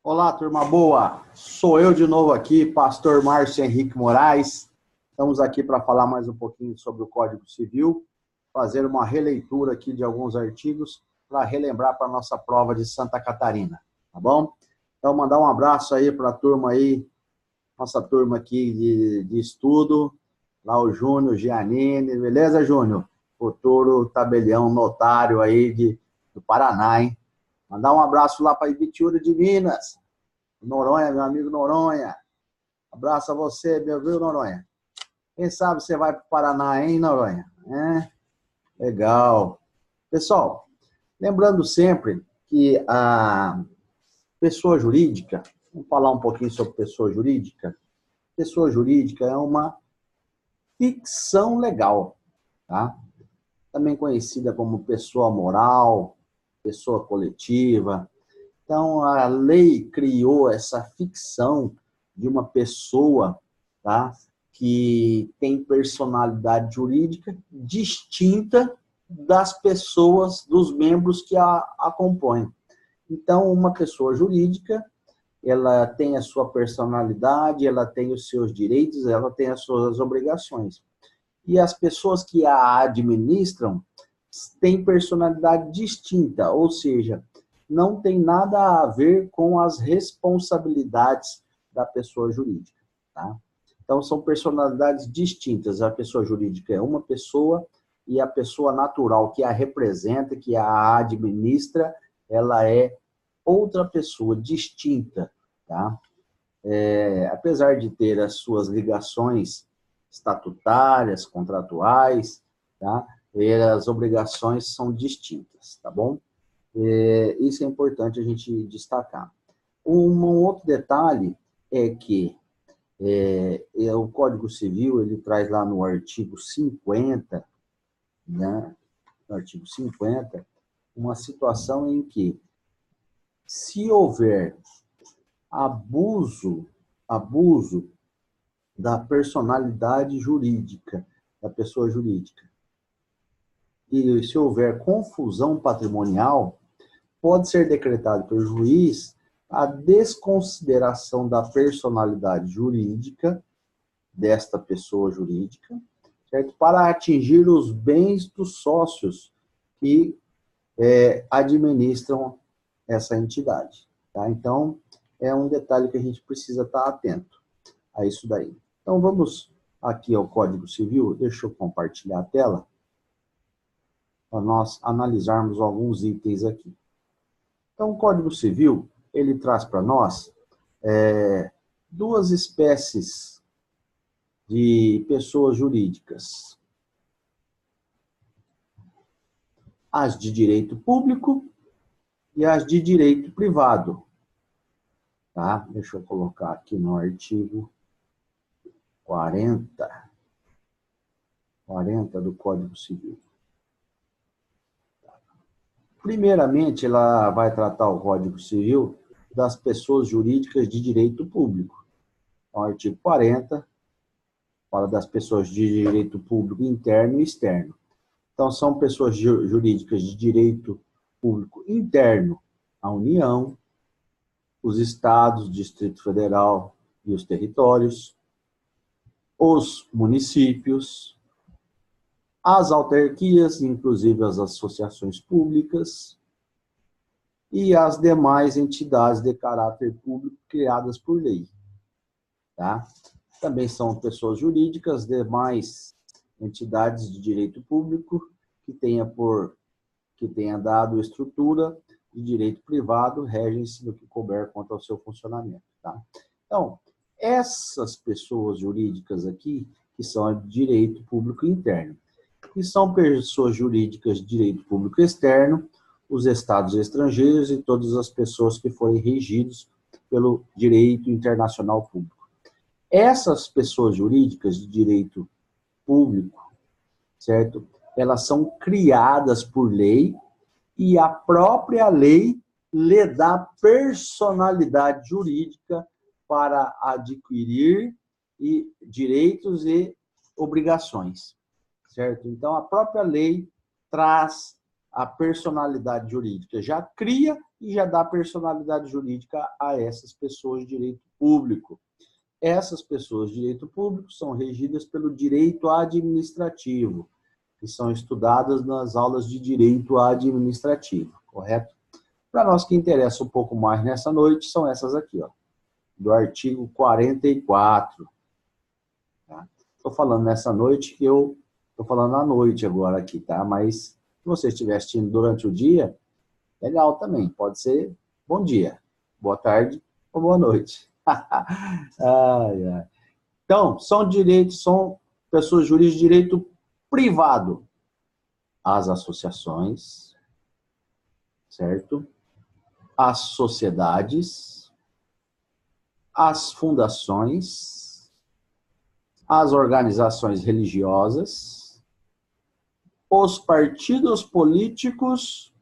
Olá, turma boa! Sou eu de novo aqui, pastor Márcio Henrique Moraes. Estamos aqui para falar mais um pouquinho sobre o Código Civil, fazer uma releitura aqui de alguns artigos para relembrar para a nossa prova de Santa Catarina, tá bom? Então, mandar um abraço aí para a turma aí, nossa turma aqui de estudo, lá o Júnior, Giannini, beleza, Júnior? Futuro tabelião notário aí do Paraná, hein? Mandar um abraço lá para Ibitiúra de Minas. Noronha, meu amigo Noronha. Abraço a você, meu viu, Noronha? Quem sabe você vai para o Paraná, hein, Noronha? Legal. Pessoal, lembrando sempre que a pessoa jurídica, vamos falar um pouquinho sobre pessoa jurídica. Pessoa jurídica é uma ficção legal, tá? Também conhecida como pessoa moral, pessoa coletiva. Então, a lei criou essa ficção de uma pessoa, tá, que tem personalidade jurídica distinta das pessoas, dos membros que a compõem. Então, uma pessoa jurídica, ela tem a sua personalidade, ela tem os seus direitos, ela tem as suas obrigações. E as pessoas que a administram têm personalidade distinta, ou seja, não tem nada a ver com as responsabilidades da pessoa jurídica, tá? Então, são personalidades distintas. A pessoa jurídica é uma pessoa e a pessoa natural que a representa, que a administra, ela é outra pessoa distinta, tá? Apesar de ter as suas ligações estatutárias, contratuais, tá? As obrigações são distintas, tá bom? Isso é importante a gente destacar. Um outro detalhe é que o Código Civil, ele traz lá no artigo 50, né? No artigo 50, uma situação em que, se houver abuso da personalidade jurídica, da pessoa jurídica, e se houver confusão patrimonial, pode ser decretado pelo juiz a desconsideração da personalidade jurídica desta pessoa jurídica, certo? Para atingir os bens dos sócios que administram essa entidade, tá? Então, é um detalhe que a gente precisa estar atento a isso daí. Então, vamos aqui ao Código Civil. Deixa eu compartilhar a tela para nós analisarmos alguns itens aqui. Então, o Código Civil, ele traz para nós duas espécies de pessoas jurídicas. As de direito público e as de direito privado. Tá? Deixa eu colocar aqui no artigo 40 do Código Civil. Primeiramente, ela vai tratar o Código Civil das pessoas jurídicas de direito público. O artigo 40 fala das pessoas de direito público interno e externo. Então, são pessoas jurídicas de direito público interno, a União, os estados, Distrito Federal e os territórios, os municípios, as autarquias, inclusive as associações públicas, e as demais entidades de caráter público criadas por lei. Tá? Também são pessoas jurídicas, demais entidades de direito público que tenha dado estrutura de direito privado, regem-se no que couber quanto ao seu funcionamento. Tá? Então, essas pessoas jurídicas aqui, que são de direito público interno, e são pessoas jurídicas de direito público externo, os estados estrangeiros e todas as pessoas que forem regidos pelo direito internacional público. Essas pessoas jurídicas de direito público, certo? Elas são criadas por lei e a própria lei lhe dá personalidade jurídica para adquirir direitos e obrigações, certo? Então, a própria lei traz a personalidade jurídica, já cria e já dá personalidade jurídica a essas pessoas de direito público. Essas pessoas de direito público são regidas pelo direito administrativo, que são estudadas nas aulas de direito administrativo, correto? Para nós que interessa um pouco mais nessa noite, são essas aqui, ó, do artigo 44. Estou falando nessa noite, que eu estou falando à noite agora aqui, tá? Mas se você estiver assistindo durante o dia, legal também, pode ser bom dia, boa tarde ou boa noite. Ai, ai. Então, são pessoas jurídicas de direito privado. As associações, certo? As sociedades, as fundações, as organizações religiosas, os partidos políticos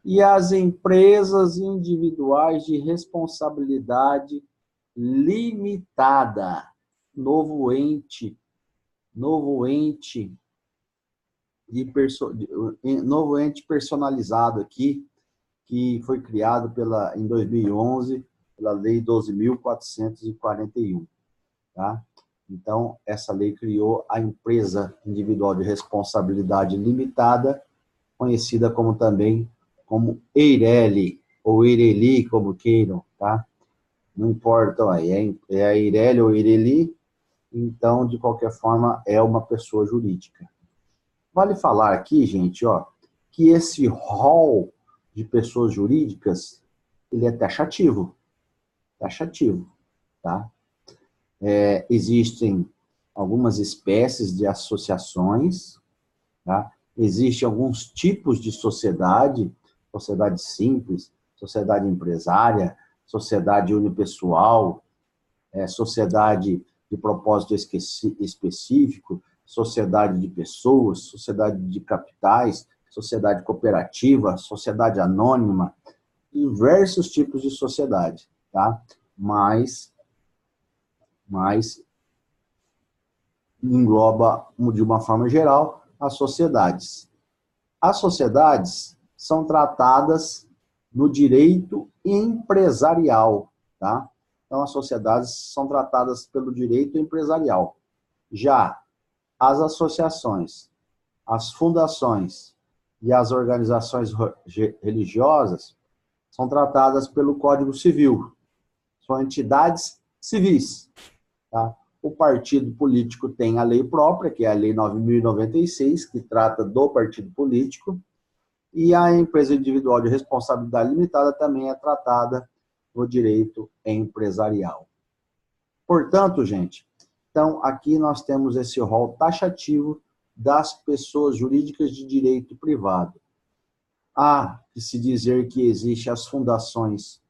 e as empresas individuais de responsabilidade limitada. Novo ente personalizado aqui, que foi criado em 2011 pela Lei 12.441. Tá? Então, essa lei criou a empresa individual de responsabilidade limitada, conhecida também como EIRELI, ou EIRELI, como queiram, tá? Não importa, é a EIRELI ou EIRELI, então, de qualquer forma, é uma pessoa jurídica. Vale falar aqui, gente, ó, que esse rol de pessoas jurídicas, ele é taxativo, tá? Existem algumas espécies de associações, tá? Existem alguns tipos de sociedade simples, sociedade empresária, sociedade unipessoal, sociedade de propósito específico, sociedade de pessoas, sociedade de capitais, sociedade cooperativa, sociedade anônima, diversos tipos de sociedade, tá? Mas engloba, de uma forma geral, as sociedades. As sociedades são tratadas no direito empresarial, tá? Então, as sociedades são tratadas pelo direito empresarial. Já as associações, as fundações e as organizações religiosas são tratadas pelo Código Civil. São entidades civis, tá? O partido político tem a lei própria, que é a Lei 9.096, que trata do partido político, e a empresa individual de responsabilidade limitada também é tratada no direito empresarial. Portanto, gente, então aqui nós temos esse rol taxativo das pessoas jurídicas de direito privado. Há que se dizer que existem as fundações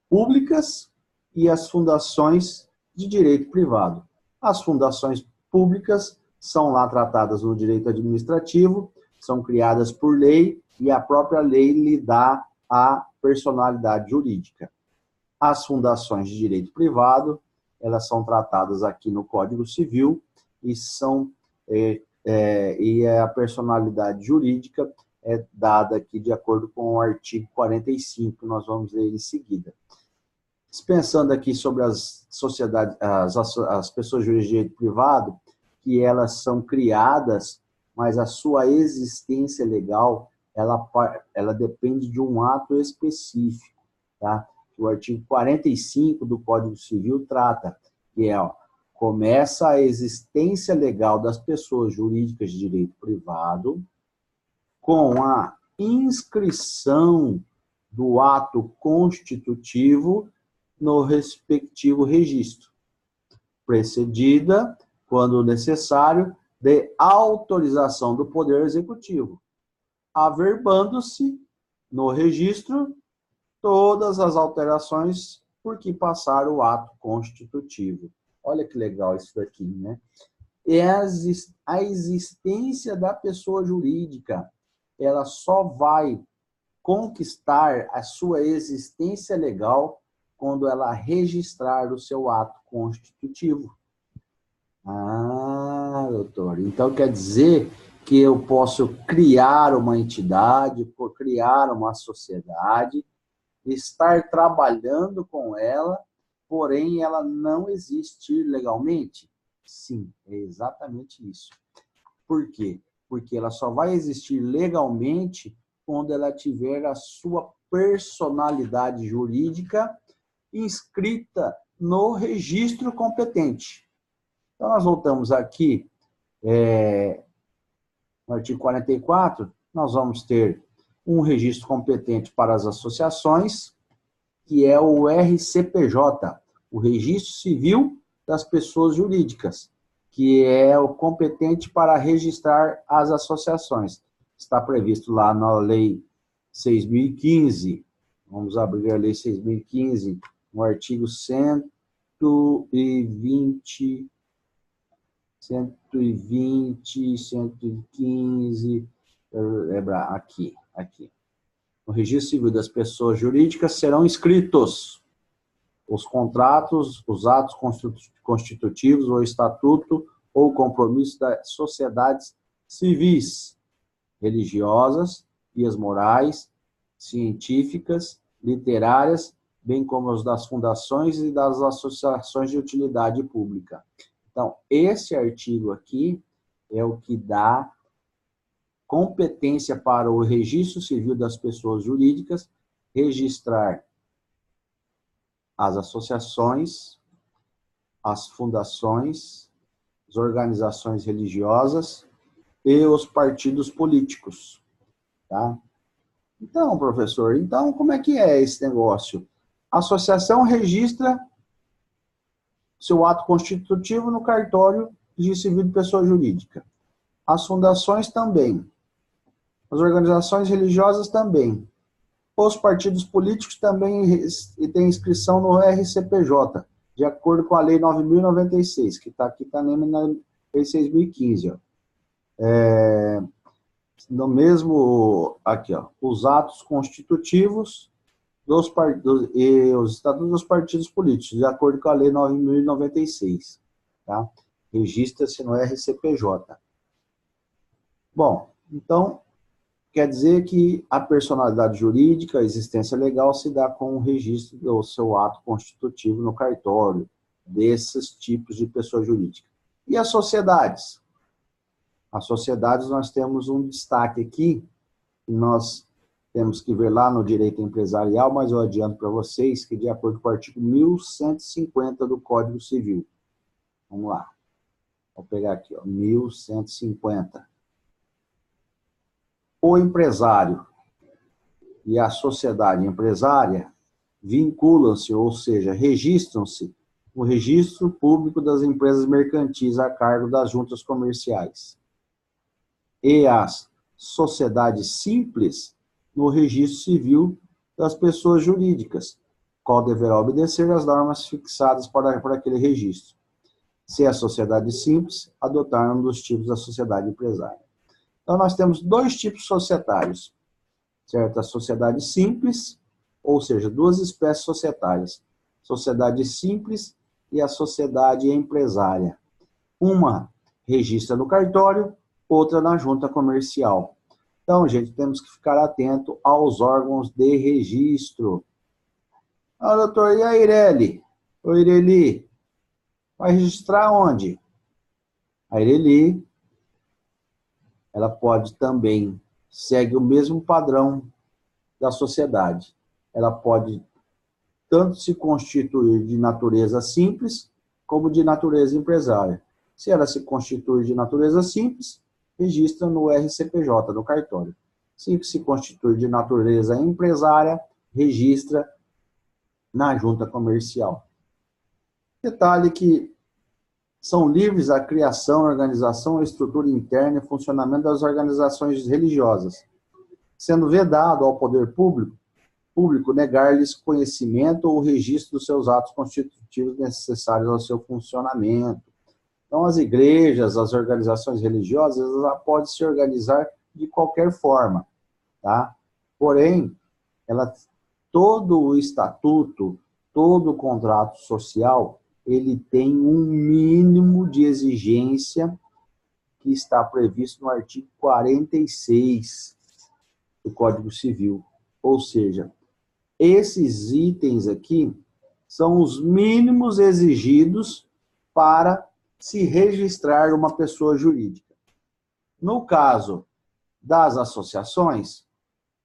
públicas e as fundações de direito privado. As fundações públicas são lá tratadas no direito administrativo, são criadas por lei e a própria lei lhe dá a personalidade jurídica. As fundações de direito privado, elas são tratadas aqui no Código Civil e a personalidade jurídica é dada aqui de acordo com o artigo 45, que nós vamos ler em seguida. Pensando aqui sobre as sociedades, as pessoas jurídicas de direito privado, que elas são criadas, mas a sua existência legal, ela depende de um ato específico, tá? O artigo 45 do Código Civil trata, que começa a existência legal das pessoas jurídicas de direito privado com a inscrição do ato constitutivo no respectivo registro, precedida, quando necessário, de autorização do Poder Executivo, averbando-se no registro todas as alterações por que passar o ato constitutivo. Olha que legal isso daqui, né? A existência da pessoa jurídica, ela só vai conquistar a sua existência legal quando ela registrar o seu ato constitutivo. Ah, doutor, então quer dizer que eu posso criar uma entidade, por criar uma sociedade, estar trabalhando com ela, porém ela não existir legalmente? Sim, é exatamente isso. Por quê? Porque ela só vai existir legalmente quando ela tiver a sua personalidade jurídica inscrita no registro competente. Então, nós voltamos aqui, no artigo 44, nós vamos ter um registro competente para as associações, que é o RCPJ, o Registro Civil das Pessoas Jurídicas, que é o competente para registrar as associações. Está previsto lá na Lei 6.015, vamos abrir a Lei 6.015, no artigo 120, 115, aqui. No Registro Civil das Pessoas Jurídicas serão inscritos os contratos, os atos constitutivos, o estatuto ou compromisso das sociedades civis, religiosas, vias morais, científicas, literárias, bem como os das fundações e das associações de utilidade pública. Então, esse artigo aqui é o que dá competência para o Registro Civil das Pessoas Jurídicas registrar as associações, as fundações, as organizações religiosas e os partidos políticos. Tá? Então, professor, como é que é esse negócio? A associação registra seu ato constitutivo no cartório de civil de pessoa jurídica. As fundações também. As organizações religiosas também. Os partidos políticos também têm inscrição no RCPJ, de acordo com a Lei 9.096, que está aqui também na Lei 6.015. No mesmo, aqui, ó, os atos constitutivos e os estatutos dos partidos políticos, de acordo com a Lei 9.096. Tá? Registra-se no RCPJ. Bom, então, quer dizer que a personalidade jurídica, a existência legal, se dá com o registro do seu ato constitutivo no cartório, desses tipos de pessoa jurídica. E as sociedades? As sociedades, nós temos um destaque aqui, que nós temos que ver lá no direito empresarial, mas eu adianto para vocês que, de acordo com o artigo 1150 do Código Civil, vamos lá, vou pegar aqui, ó, 1150. O empresário e a sociedade empresária vinculam-se, ou seja, registram-se no Registro Público das Empresas Mercantis a cargo das juntas comerciais. E as sociedades simples no Registro Civil das Pessoas Jurídicas, qual deverá obedecer às normas fixadas para aquele registro. Se a sociedade simples, adotar um dos tipos da sociedade empresária. Então, nós temos dois tipos societários, certo? A sociedade simples, ou seja, duas espécies societárias. Sociedade simples e a sociedade empresária. Uma registra no cartório, outra na junta comercial. Então, gente, temos que ficar atento aos órgãos de registro. Ah, doutor, e a Ireli? Ô, Ireli, vai registrar onde? A Ireli, ela pode também, segue o mesmo padrão da sociedade. Ela pode tanto se constituir de natureza simples, como de natureza empresária. Se ela se constituir de natureza simples, registra no RCPJ, no cartório. Se se constituir de natureza empresária, registra na junta comercial. Detalhe que são livres a criação, organização, a estrutura interna e funcionamento das organizações religiosas, sendo vedado ao poder público negar-lhes conhecimento ou registro dos seus atos constitutivos necessários ao seu funcionamento. Então, as igrejas, as organizações religiosas, elas podem se organizar de qualquer forma, tá? Porém, todo o estatuto, todo o contrato social, ele tem um mínimo de exigência que está previsto no artigo 46 do Código Civil. Ou seja, esses itens aqui são os mínimos exigidos para se registrar uma pessoa jurídica. No caso das associações,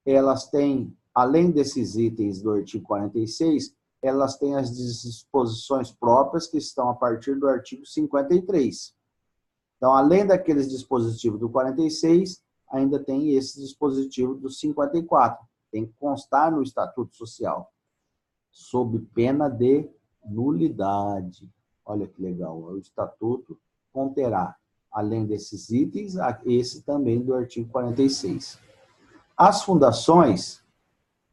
elas têm, além desses itens do artigo 46, elas têm as disposições próprias que estão a partir do artigo 53. Então, além daqueles dispositivos do 46, ainda tem esse dispositivo do 54. Tem que constar no Estatuto Social, sob pena de nulidade. Olha que legal, o Estatuto conterá, além desses itens, esse também do artigo 46. As fundações,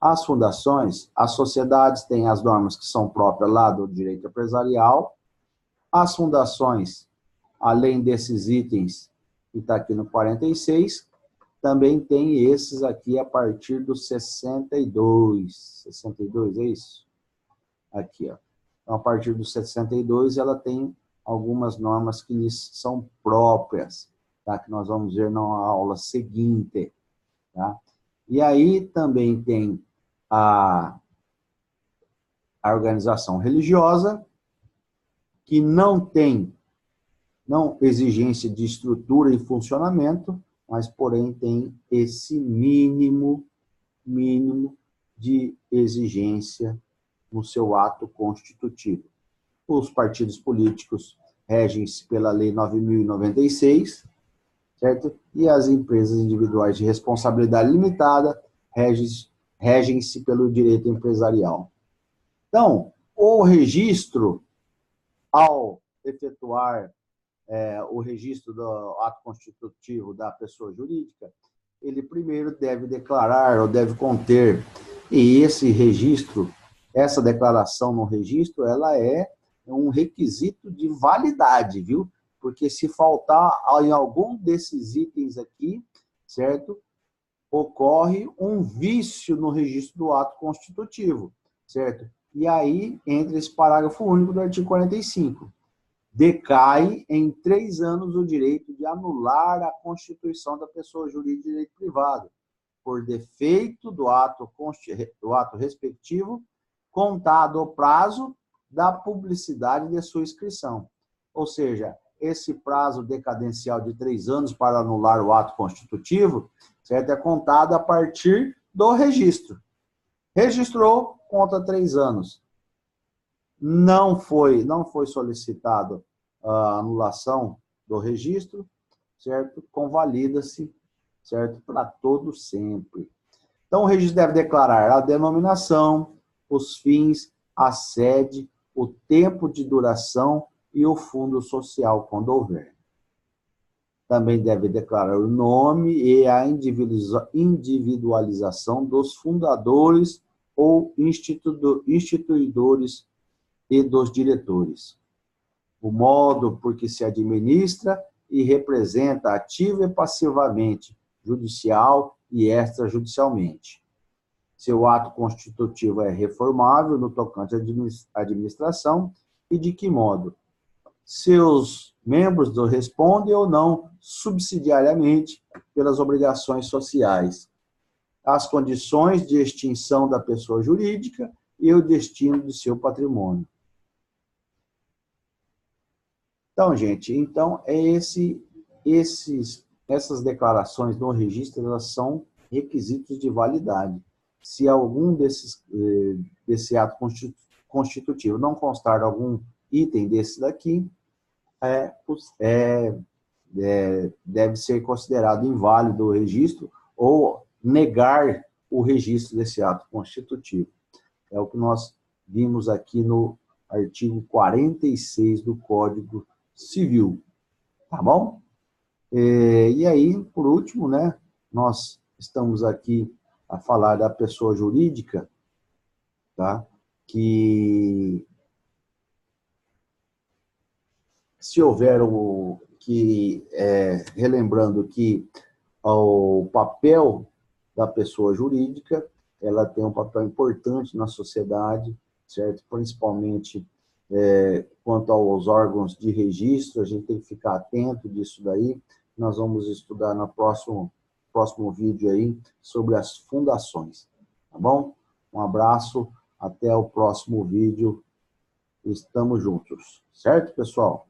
as sociedades têm as normas que são próprias lá do direito empresarial. As fundações, além desses itens que está aqui no 46, também tem esses aqui a partir do 62. 62, é isso? Aqui, ó. Então, a partir do 62, ela tem algumas normas que lhes são próprias, tá? Que nós vamos ver na aula seguinte, tá? E aí também tem a organização religiosa, que não tem exigência de estrutura e funcionamento, mas, porém, tem esse mínimo de exigência no seu ato constitutivo. Os partidos políticos regem-se pela Lei 9.096, certo? E as empresas individuais de responsabilidade limitada regem-se pelo direito empresarial. Então, o registro, ao efetuar o registro do ato constitutivo da pessoa jurídica, ele primeiro deve declarar ou deve conter, e esse registro, essa declaração no registro, ela é um requisito de validade, viu? Porque se faltar em algum desses itens aqui, certo? Ocorre um vício no registro do ato constitutivo, certo? E aí entra esse parágrafo único do artigo 45. Decai em 3 anos o direito de anular a constituição da pessoa jurídica de direito privado, por defeito do ato respectivo, contado o prazo da publicidade de sua inscrição. Ou seja, esse prazo decadencial de 3 anos para anular o ato constitutivo, certo? É contado a partir do registro. Registrou, conta 3 anos. Não foi solicitado a anulação do registro, certo? Convalida-se, certo? Para todo sempre. Então, o registro deve declarar a denominação, os fins, a sede, o tempo de duração e o fundo social, quando houver. Também deve declarar o nome e a individualização dos fundadores ou instituidores e dos diretores. O modo por que se administra e representa ativa e passivamente, judicial e extrajudicialmente. Seu ato constitutivo é reformável no tocante à administração e de que modo seus membros respondem ou não subsidiariamente pelas obrigações sociais, as condições de extinção da pessoa jurídica e o destino de seu patrimônio. Então, gente, essas declarações no registro, elas são requisitos de validade. Se algum desse ato constitutivo não constar algum item desse daqui, deve ser considerado inválido o registro ou negar o registro desse ato constitutivo. É o que nós vimos aqui no artigo 46 do Código Civil. Tá bom? E aí, por último, né, nós estamos aqui a falar da pessoa jurídica, tá? Que se houver relembrando que o papel da pessoa jurídica, ela tem um papel importante na sociedade, certo? Principalmente quanto aos órgãos de registro, a gente tem que ficar atento disso daí. nós vamos estudar no próximo vídeo aí sobre as fundações, tá bom? Um abraço, até o próximo vídeo. Estamos juntos, certo, pessoal?